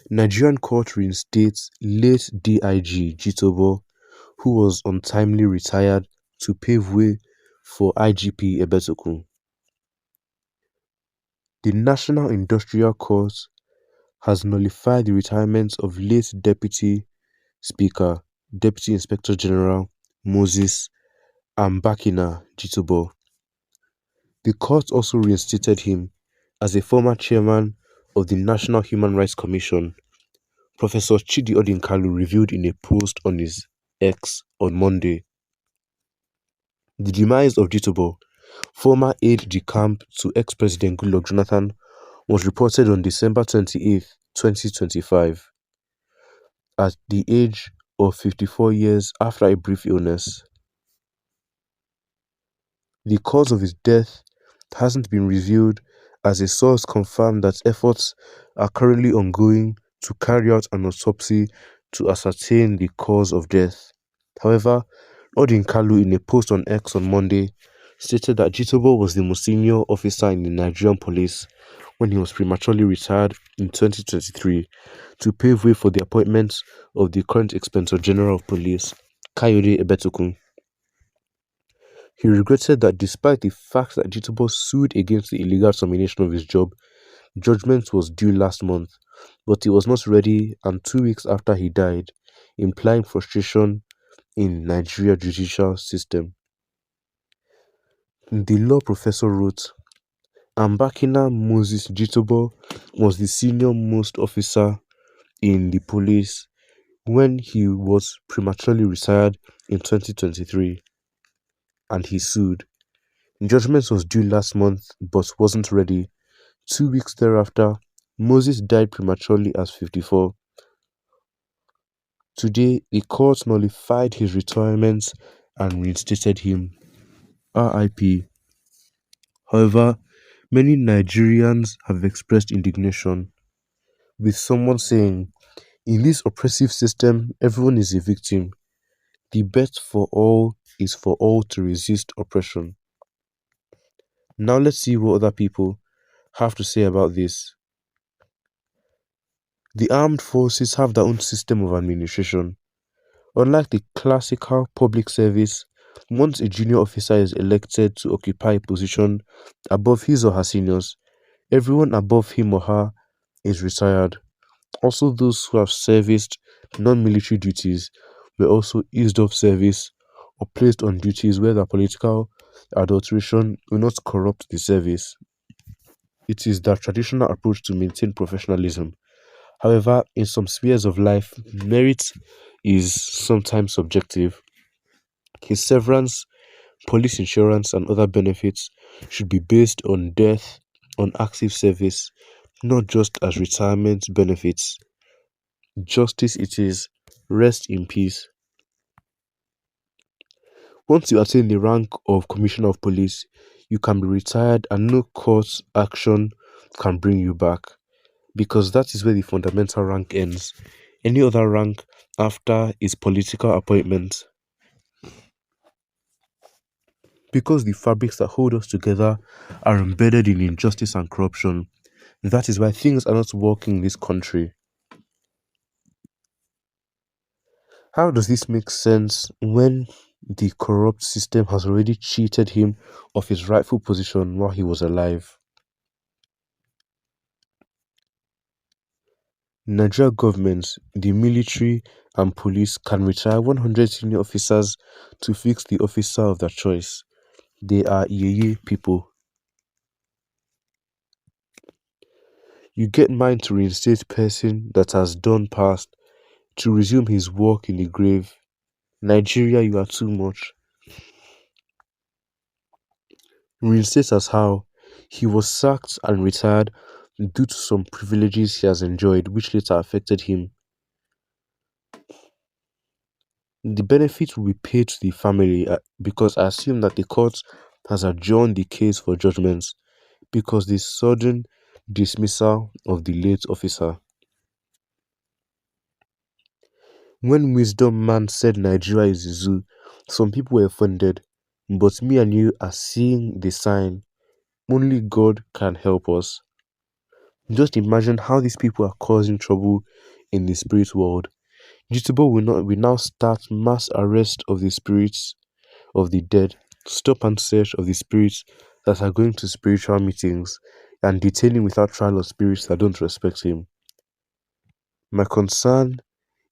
Nigerian court reinstates late DIG JITOBOH, who was untimely retired, to pave way for IGP Egbetokun. The National Industrial Court has nullified the retirement of late Deputy Speaker, Deputy Inspector General Moses Ambakina JITOBOH. The court also reinstated him as a former chairman of the National Human Rights Commission. Professor Chidi Odinkalu revealed in a post on his X on Monday. The demise of JITOBOH, former aide-de-camp to ex-President Goodluck Jonathan, was reported on December 28, 2025, at the age of 54 years after a brief illness. The cause of his death hasn't been revealed, as a source confirmed that efforts are currently ongoing to carry out an autopsy to ascertain the cause of death. However, Odinkalu, in a post on X on Monday, stated that JITOBOH was the most senior officer in the Nigerian police when he was prematurely retired in 2023 to pave way for the appointment of the current Inspector General of Police, Kayode Egbetokun. He regretted that despite the fact that JITOBOH sued against the illegal termination of his job, judgment was due last month, but he was not ready, and 2 weeks after he died, implying frustration in Nigeria's judicial system. The law professor wrote, Ambakina Moses JITOBOH was the senior-most officer in the police when he was prematurely retired in 2023, and he sued. Judgment was due last month but wasn't ready. 2 weeks thereafter, Moses died prematurely at 54. Today, the court nullified his retirement and reinstated him. RIP. However, many Nigerians have expressed indignation, with someone saying, in this oppressive system, everyone is a victim. The bet for all is for all to resist oppression. Now let's see what other people have to say about this. The armed forces have their own system of administration. Unlike the classical public service, once a junior officer is elected to occupy a position above his or her seniors, everyone above him or her is retired. Also, those who have serviced non-military duties were also eased off service or placed on duties where their political adulteration will not corrupt the service. It is the traditional approach to maintain professionalism. However, in some spheres of life, merit is sometimes subjective. His severance, police insurance, and other benefits should be based on death on active service, not just as retirement benefits. Justice it is. Rest in peace. Once you attain the rank of Commissioner of Police, you can be retired and no court action can bring you back, because that is where the fundamental rank ends. Any other rank after is political appointment. Because the fabrics that hold us together are embedded in injustice and corruption, that is why things are not working in this country. How does this make sense when the corrupt system has already cheated him of his rightful position while he was alive? Nigeria government, the military and police can retire 100 senior officers to fix the officer of their choice. They are yeye people. You get mine to reinstate person that has done past, to resume his work in the grave. Nigeria, you are too much. Reinstate as how? He was sacked and retired due to some privileges he has enjoyed, which later affected him. The benefit will be paid to the family because I assume that the court has adjourned the case for judgments because the sudden dismissal of the late officer. When Wisdom Man said Nigeria is a zoo, some people were offended, but me and you are seeing the sign. Only God can help us. Just imagine how these people are causing trouble in the spirit world. JITOBOH will now start mass arrest of the spirits of the dead, stop and search of the spirits that are going to spiritual meetings, and detaining without trial of spirits that don't respect him. My concern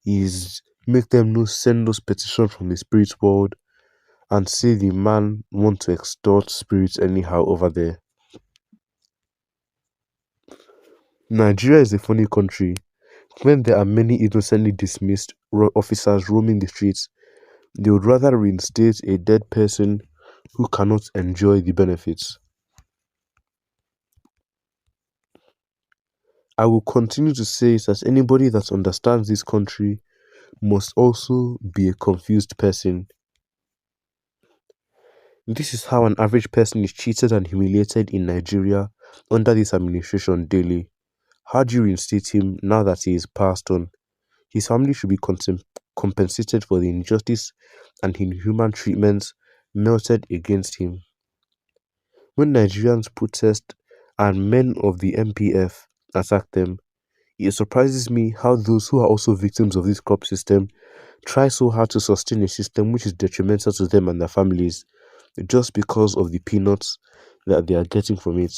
is make them no send those petitions from the spirit world and say the man want to extort spirits anyhow over there. Nigeria is a funny country. When there are many innocently dismissed officers roaming the streets, they would rather reinstate a dead person who cannot enjoy the benefits. I will continue to say that anybody that understands this country must also be a confused person. This is how an average person is cheated and humiliated in Nigeria under this administration daily. How do you reinstate him now that he is passed on? His family should be compensated for the injustice and inhuman treatment melted against him. When Nigerians protest and men of the MPF attack them, it surprises me how those who are also victims of this crop system try so hard to sustain a system which is detrimental to them and their families just because of the peanuts that they are getting from it.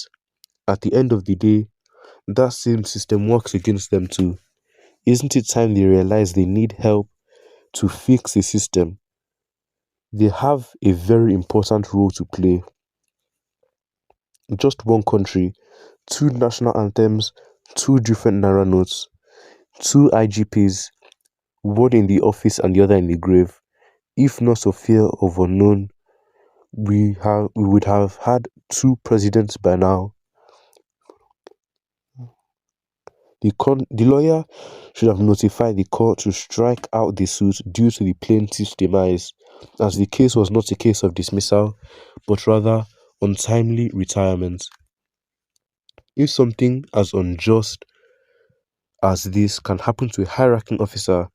At the end of the day, that same system works against them too. Isn't it time they realize they need help to fix the system? They have a very important role to play. Just one country, two national anthems, two different Naira notes, two IGPs, one in the office and the other in the grave. If not for fear of unknown, we would have had two presidents by now. The lawyer should have notified the court to strike out the suit due to the plaintiff's demise, as the case was not a case of dismissal, but rather untimely retirement. If something as unjust as this can happen to a high-ranking officer,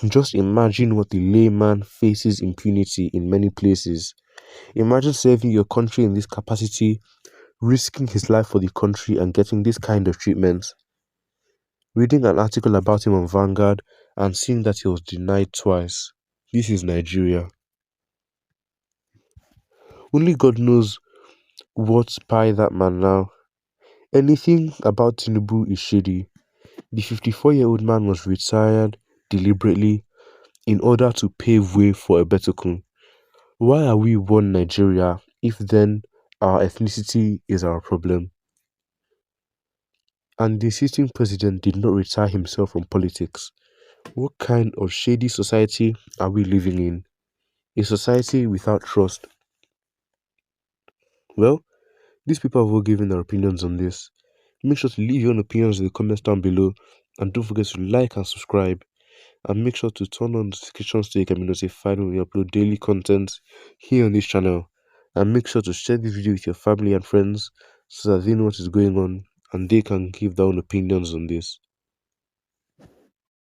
just imagine what the layman faces impunity in many places. Imagine serving your country in this capacity, risking his life for the country and getting this kind of treatment. Reading an article about him on Vanguard and seeing that he was denied twice. This is Nigeria. Only God knows what's by that man now. Anything about Tinubu is shady. The 54-year-old man was retired deliberately in order to pave way for Egbetokun. Why are we one Nigeria if then our ethnicity is our problem? And the sitting president did not retire himself from politics. What kind of shady society are we living in? A society without trust. Well, these people have all given their opinions on this. Make sure to leave your own opinions in the comments down below, and don't forget to like and subscribe, and make sure to turn on notifications so you can be notified when we upload daily content here on this channel. And make sure to share this video with your family and friends so that they know what is going on and they can give their own opinions on this.